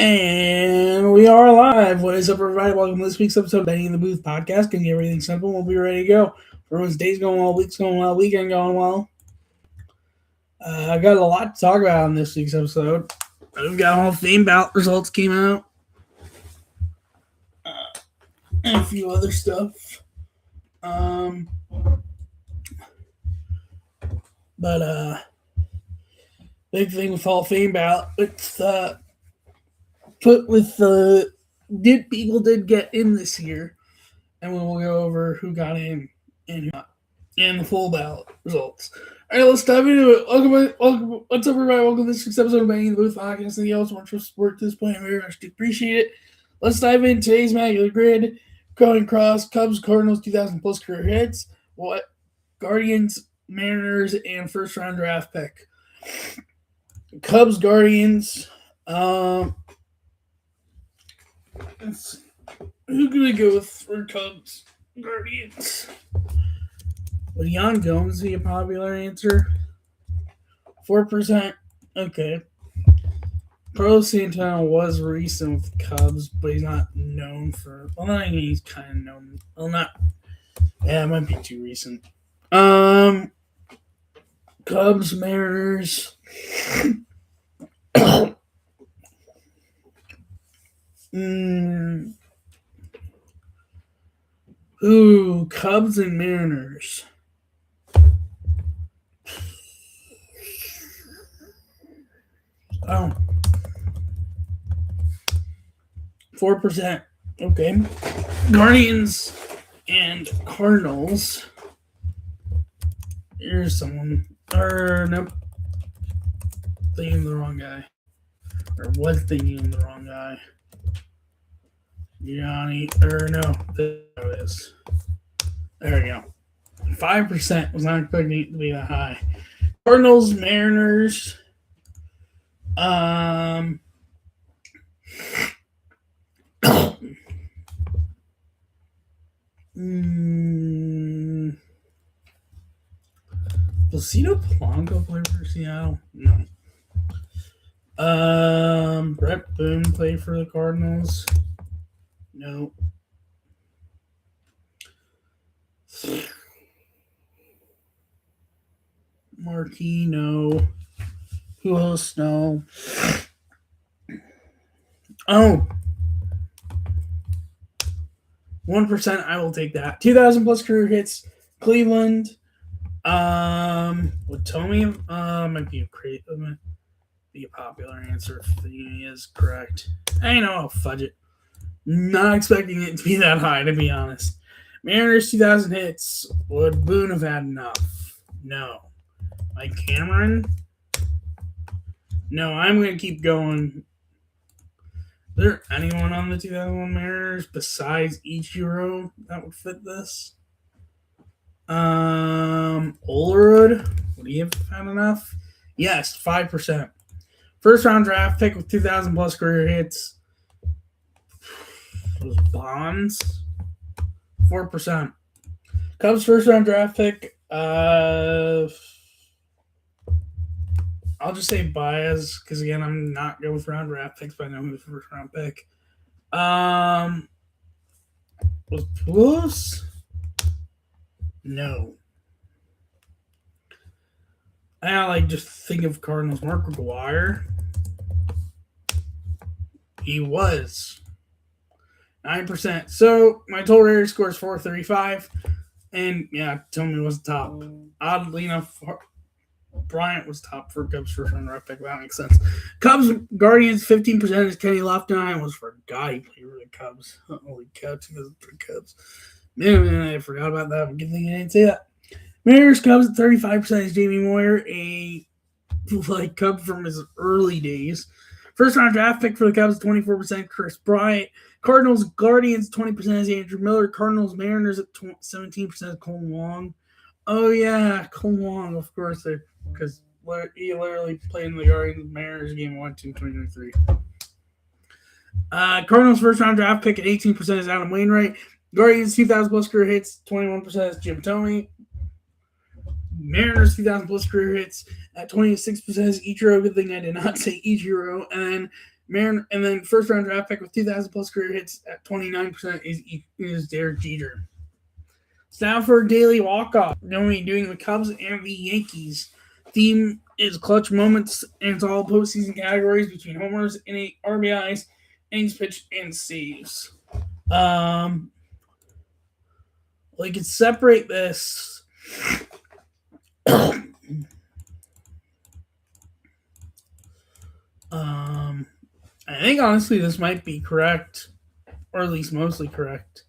And we are live. What is up, everybody? Welcome to this week's episode of Benny in the Booth podcast. Gonna get everything simple. We'll be ready to go. Everyone's day's going well, week's going well, weekend going well. I got a lot to talk about on this week's episode. We've got Hall of Fame ballot results came out. And a few other stuff. Big thing with Hall of Fame ballot. It's people did get in this year, and we will go over who got in and who not, and the full ballot results. All right, let's dive into it. Welcome. What's up, everybody? Welcome to this week's episode of Benny in the Booth podcast. Anything else want to support this point? I very much appreciate it. Let's dive into today's Immaculate Grid. Going across Cubs, Cardinals, 2,000 plus career hits. What? Guardians, Mariners, and first round draft pick. Cubs, Guardians. Who can we go with for Cubs, Guardians? Would Yan Gomes be a popular answer? 4%. Okay. Carlos Santana was recent with the Cubs, but he's not known for. Well, I mean, he's kind of known. Well, not. Yeah, it might be too recent. Cubs, Mariners. Ooh, Cubs and Mariners. Oh. 4%. Okay. Guardians and Cardinals. Here's someone. Nope. Thinking of the wrong guy. Or was thinking of the wrong guy. Gianni. No. There it is. There we go. 5%. Was not expecting it to be that high. Cardinals, Mariners. Placido Polanco play for Seattle? No. Brett Boone played for the Cardinals? No. Marquee? No. Who else? No. Oh. 1%, I will take that. 2,000 plus career hits. Cleveland. With Tommy, might be a popular answer if he is correct. I know, I'll fudge it. Not expecting it to be that high, to be honest. Mariners, 2,000 hits. Would Boone have had enough? No. Mike Cameron? No, I'm going to keep going. Is there anyone on the 2001 Mariners besides Ichiro that would fit this? Olerud, would he have had enough? Yes, 5%. First round draft pick with 2,000 plus career hits. Those Bonds, 4%. Cubs first round draft pick. I'll just say Baez because again I'm not going with round draft picks, but I know who's the first round pick. Was Pujols? No. I just think of Cardinals. Mark McGwire. He was 9%. So my total rating score is 435, and yeah, Tommy was the top. Oddly enough, Bryant was top for Cubs first round draft pick. That makes sense. Cubs Guardians 15% is Kenny Lofton. I almost forgot he played for the Cubs. Holy cow, 2003 Cubs. Man, I forgot about that. I'm good thing I didn't say that. Mariners Cubs at 35% is Jamie Moyer, a Cub from his early days. First round draft pick for the Cubs, 24%, Chris Bryant. Cardinals Guardians, 20% is Andrew Miller. Cardinals Mariners at 17% is Colin Wong. Oh yeah, Colin Wong, of course, because he literally played in the Guardians Mariners game 1-2 2023. Cardinals first round draft pick at 18% is Adam Wainwright. Guardians 2,000 plus career hits, 21% is Jim Thome. Mariners 2,000 plus career hits at 26% is Ichiro. Good thing I did not say Ichiro. And then And then first round draft pick with 2,000 plus career hits at 29% is Derek Jeter. So now for daily walk-off. Going to be doing the Cubs and the Yankees. Theme is clutch moments, and it's all postseason categories between homers, RBIs, innings pitched, and saves. We could separate this. I think honestly this might be correct, or at least mostly correct.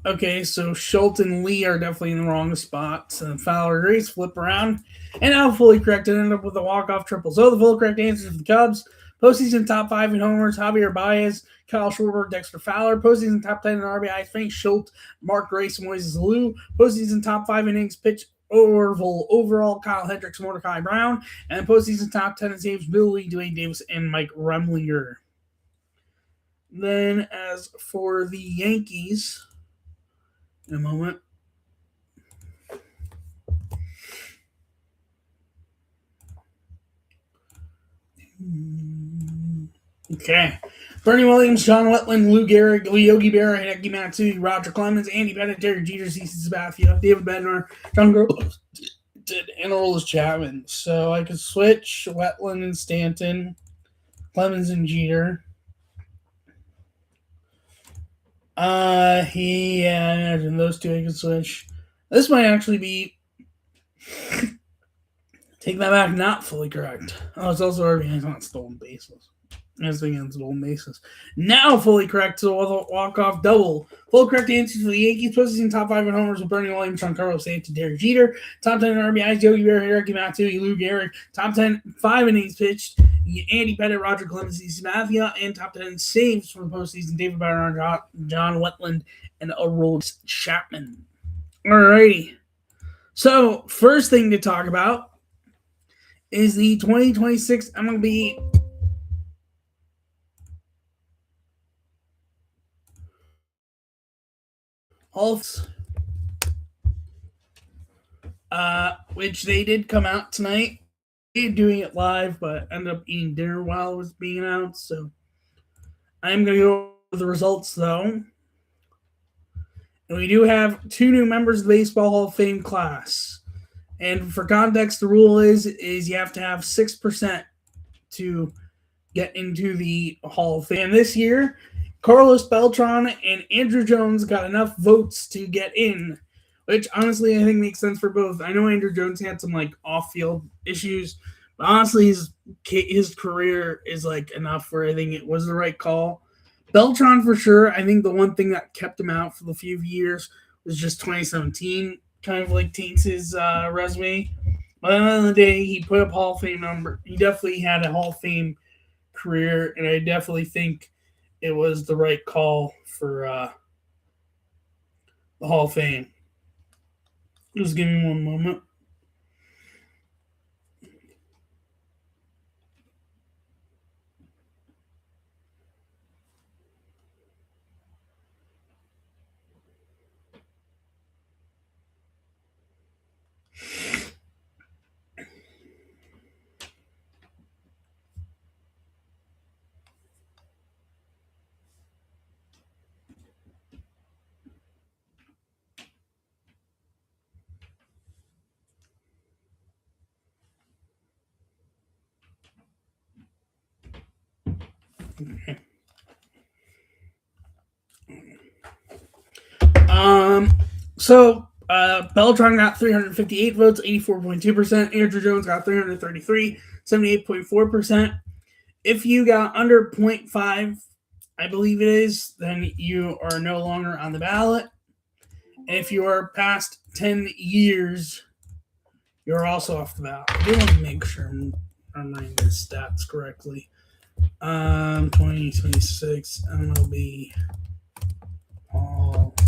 Okay, so Schultz and Lee are definitely in the wrong spots, and Fowler Grace flip around, and now fully correct and end up with a walk-off triple. So the full correct answers for the Cubs: postseason top 5 in homers, Javier Baez, Kyle Schwarber, Dexter Fowler; postseason top 10 in RBIs, Frank Schultz, Mark Grace, Moises Alou; postseason top 5 innings pitched overall, Kyle Hendricks, Mordecai Brown; and postseason top 10 in saves, Bill Lee, Dwayne Davis, and Mike Remlinger. Then as for the Yankees, in a moment. Okay. Bernie Williams, John Wetland, Lou Gehrig, Yogi Berra, Hideki Matsui, Roger Clemens, Andy Pettitte, Derek Jeter, CC Sabathia, David Bednar, John Gross, and Aroldis Chapman. So I could switch Wetland and Stanton, Clemens and Jeter. I imagine those two I could switch. This might actually be, take that back, not fully correct. Oh, it's also RBIs, not stolen bases. I was thinking stolen bases. Now fully correct, so we'll walk-off double. Full correct answers for the Yankees. Postseason top 5 in homers with Bernie Williams, Giancarlo Stanton, Derek Jeter. Top 10 in RBIs, Yogi Berra, Hideki Matsui, Lou Gehrig. Top 10, 5 innings pitched, Andy Pettitte, Roger Clemens, CC Sabathia. And top 10 saves for the postseason, David Bednar, John Wetland, and Aroldis Chapman. Alrighty. So, first thing to talk about is the 2026 MLB which they did come out tonight. They're doing it live, but ended up eating dinner while it was being announced. So I'm going to go over the results, though. And we do have 2 new members of the Baseball Hall of Fame class. And for context, the rule is you have to have 6% to get into the Hall of Fame. And this year, Carlos Beltran and Andrew Jones got enough votes to get in, which honestly I think makes sense for both. I know Andrew Jones had some off-field issues, but honestly his career is enough where I think it was the right call. Beltran for sure. I think the one thing that kept him out for the few years was just 2017 kind of taints his resume. But at the end of the day, he put up Hall of Fame number. He definitely had a Hall of Fame career, and I definitely think it was the right call for the Hall of Fame. Just give me one moment. Okay. So Beltran got 358 votes, 84.2%. Andrew Jones got 333, 78.4%. If you got under 0.5, I believe it is, then you are no longer on the ballot. And if you are past 10 years, you're also off the ballot. I do want to make sure I'm reading the stats correctly. 2026 MLB Hall of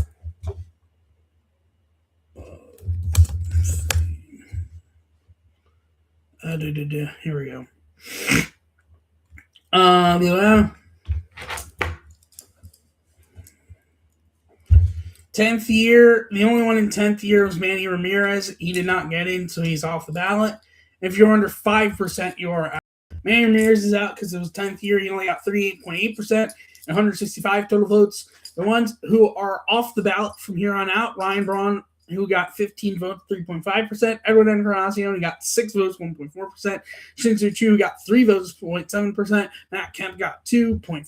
Fame. Here we go. The 10th year, the only one in 10th year was Manny Ramirez. He did not get in, so he's off the ballot. If you're under 5%, you are out. Manny Ramirez is out because it was 10th year. He only got 38.8% and 165 total votes. The ones who are off the ballot from here on out, Ryan Braun, who got 15 votes, 3.5%. Edward Encarnacion, who got 6 votes, 1.4%. Shin-Soo Choo got 3 votes, 0.7%. Matt Kemp got 2.5.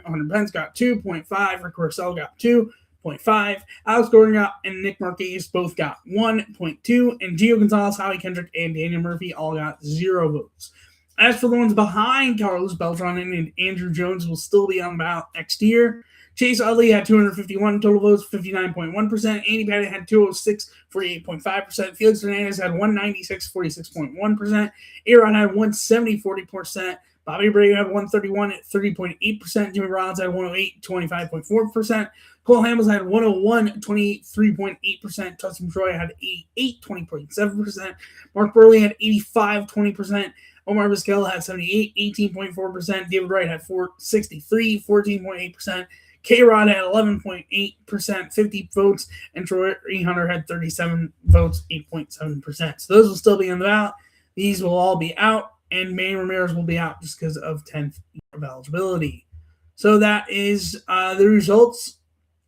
Hunter Pence got 2.5. Rick Rossell got 2.5. Alex Gordon and Nick Marquez both got 1.2. And Gio Gonzalez, Howie Kendrick, and Daniel Murphy all got 0 votes. As for the ones behind Carlos Beltran and Andrew Jones will still be on the ballot next year. Chase Utley had 251 total votes, 59.1%. Andy Pettit had 206, 48.5%. Felix Hernandez had 196, 46.1%. A-Rod had 170, 40%. Bobby Abreu had 131 at 30.8%. Jimmy Rollins had 108, 25.4%. Cole Hamels had 101, 23.8%. Dustin Troy had 88, 20.7%. Mark Burley had 85, 20%. Omar Vizquel had 78, 18.4%. David Wright had 463, 14.8%. K-Rod had 11.8%, 50 votes, and Troy Hunter had 37 votes, 8.7%. So those will still be on the ballot. These will all be out, and Manny Ramirez will be out just because of 10th year of eligibility. So that is the results.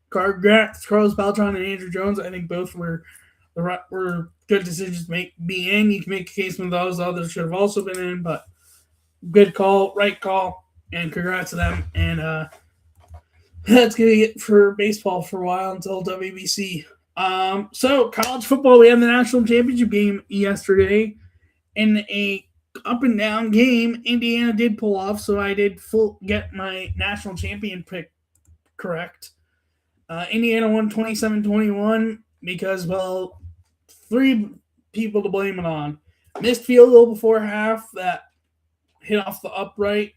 Carlos Beltran and Andrew Jones, I think both were good decisions to be in. You can make a case with those. Others should have also been in, but good call, right call, and congrats to them. And that's going to be it for baseball for a while until WBC. So college football, we had the national championship game yesterday. In a up and down game, Indiana did pull off, so I did get my national champion pick correct. Indiana won 27-21 because, well, 3 people to blame it on. Missed field goal before half that hit off the upright.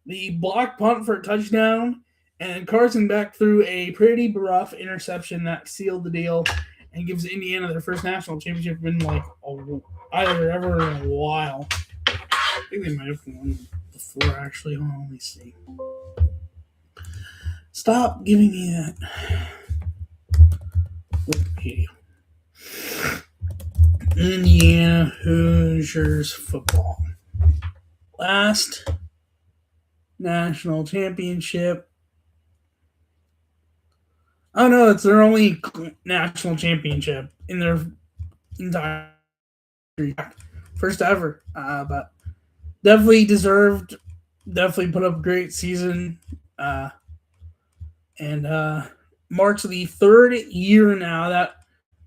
The block punt for a touchdown. And Carson Beck threw a pretty rough interception that sealed the deal and gives Indiana their first national championship in either ever in a while. I think they might have won before, actually. Hold on, let me see. Stop giving me that. Wikipedia. Indiana Hoosiers football. Last national championship. Oh, no, it's their only national championship in their entire first ever. But definitely deserved. Definitely put up a great season. And marks the 3rd year now that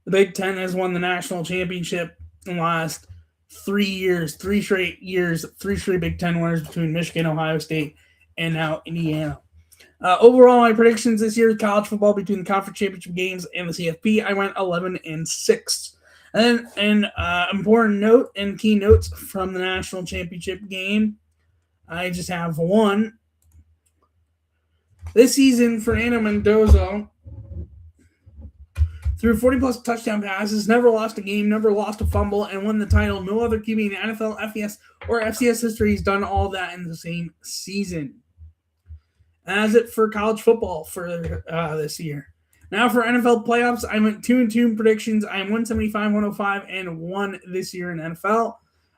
the Big Ten has won the national championship in the last 3 years. 3 straight years, 3 straight Big Ten winners between Michigan, Ohio State, and now Indiana. Overall, my predictions this year, college football between the conference championship games and the CFP, I went 11-6. And then an important note and key notes from the national championship game, I just have one. This season, Fernando Mendoza threw 40-plus touchdown passes, never lost a game, never lost a fumble, and won the title. No other QB in the NFL, FBS, or FCS history has done all that in the same season. That's it for college football for this year. Now for NFL playoffs, I went 2-2 predictions. I am 175, 105, and 1 this year in NFL.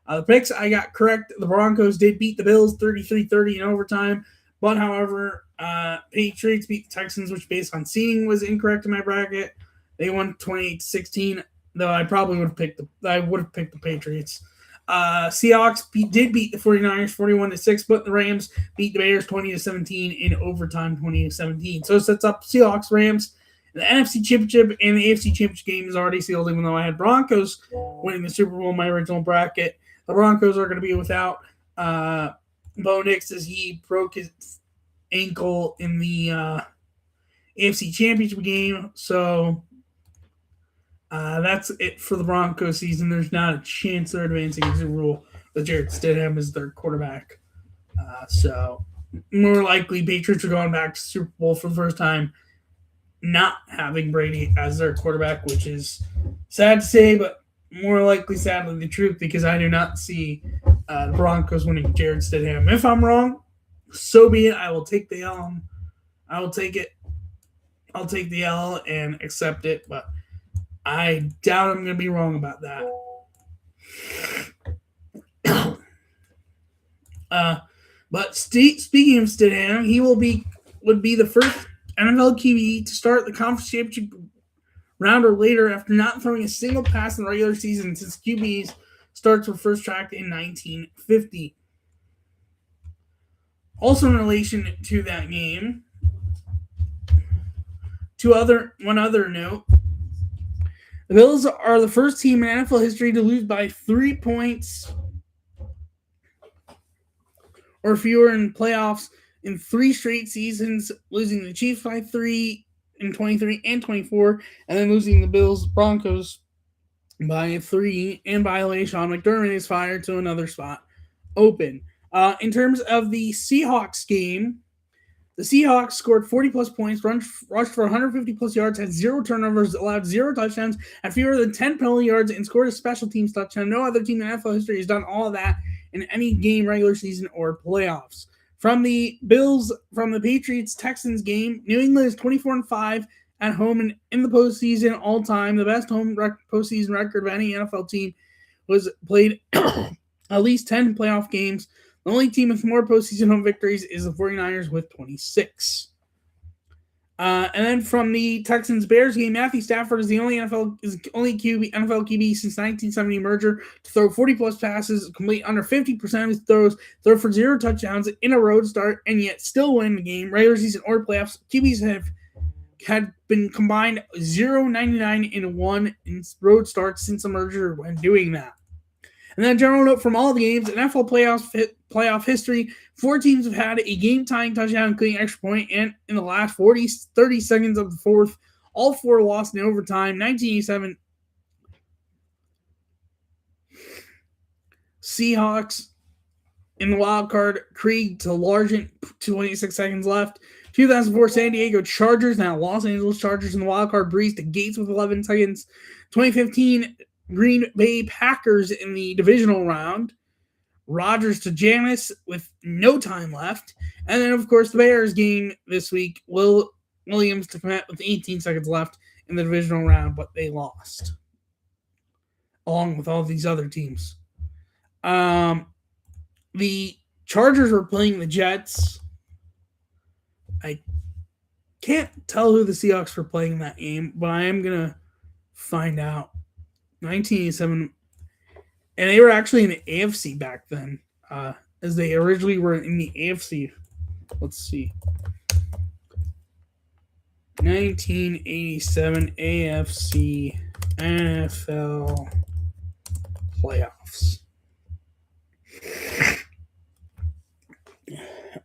The picks I got correct. The Broncos did beat the Bills 33-30 in overtime. But, however, Patriots beat the Texans, which based on seeding was incorrect in my bracket. They won 28-16, though I probably would have picked the Patriots. Seahawks did beat the 49ers 41-6, but the Rams beat the Bears 20-17 in overtime 20-17. So it sets up Seahawks, Rams. The NFC Championship and the AFC Championship game is already sealed, even though I had Broncos winning the Super Bowl in my original bracket. The Broncos are going to be without Bo Nix as he broke his ankle in the AFC Championship game. So that's it for the Broncos season. There's not a chance they're advancing to the Super Bowl with Jarrett Stidham as their quarterback. So more likely Patriots are going back to the Super Bowl for the first time, not having Brady as their quarterback, which is sad to say, but more likely sadly the truth, because I do not see the Broncos winning Jarrett Stidham. If I'm wrong, so be it. I will take the L. I will take it. I'll take the L and accept it, but I doubt I'm going to be wrong about that. But speaking of Stidham, he would be the first NFL QB to start the conference championship round or later after not throwing a single pass in the regular season since QB's starts were first tracked in 1950. Also in relation to that game, one other note, the Bills are the first team in NFL history to lose by 3 points or fewer in playoffs in 3 straight seasons, losing the Chiefs by 3 in 23 and 24, and then losing the Bills-Broncos by 3, and by the way, Sean McDermott is fired to another spot open. In terms of the Seahawks game, the Seahawks scored 40-plus points, rushed for 150-plus yards, had 0 turnovers, allowed 0 touchdowns, had fewer than 10 penalty yards, and scored a special teams touchdown. No other team in NFL history has done all of that in any game, regular season, or playoffs. From the Patriots-Texans game, New England is 24-5 at home and in the postseason all time. The best home postseason record of any NFL team was played at least 10 playoff games. The only team with more postseason home victories is the 49ers with 26. And then from the Texans-Bears game, Matthew Stafford is the only NFL QB since 1970 merger to throw 40-plus passes, complete under 50% of his throws, throw for 0 touchdowns in a road start, and yet still win the game. Regular season or playoffs, QBs had been combined 0-99-1 in road starts since the merger when doing that. And then a general note from all the games, in NFL playoff history, 4 teams have had a game-tying touchdown, including extra point, and in the last 30 seconds of the fourth, all 4 lost in overtime. 1987, Seahawks in the wild card, Krieg to Largent, 26 seconds left. 2004, San Diego Chargers, now Los Angeles Chargers in the wild card, Breeze to Gates with 11 seconds. 2015, Green Bay Packers in the divisional round, Rodgers to Jameis with no time left. And then, of course, the Bears game this week, Williams to Kmet with 18 seconds left in the divisional round, but they lost, along with all these other teams. The Chargers were playing the Jets. I can't tell who the Seahawks were playing in that game, but I am going to find out. 1987, and they were actually in the AFC back then, as they originally were in the AFC. Let's see. 1987 AFC NFL playoffs.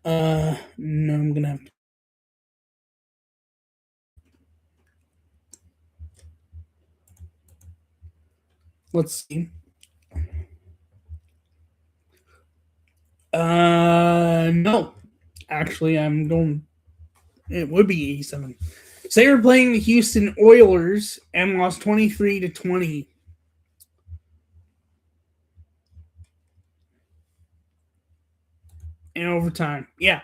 No, I'm going to have to. Let's see. No. Actually, it would be 87. So they were playing the Houston Oilers and lost 23-20. In overtime. Yeah.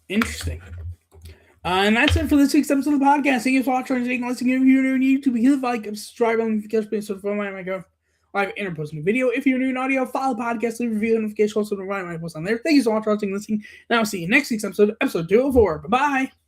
Interesting. And that's it for this week's episode of the podcast. Thank you for watching and listening. If you're new on YouTube, hit the like, subscribe, and notification so for my go live and post new video. If you're new in audio, follow the podcast, leave a review, and notification also to remind my post on there. Thank you so much for watching and listening. Now I'll see you next week's episode 204. Bye-bye.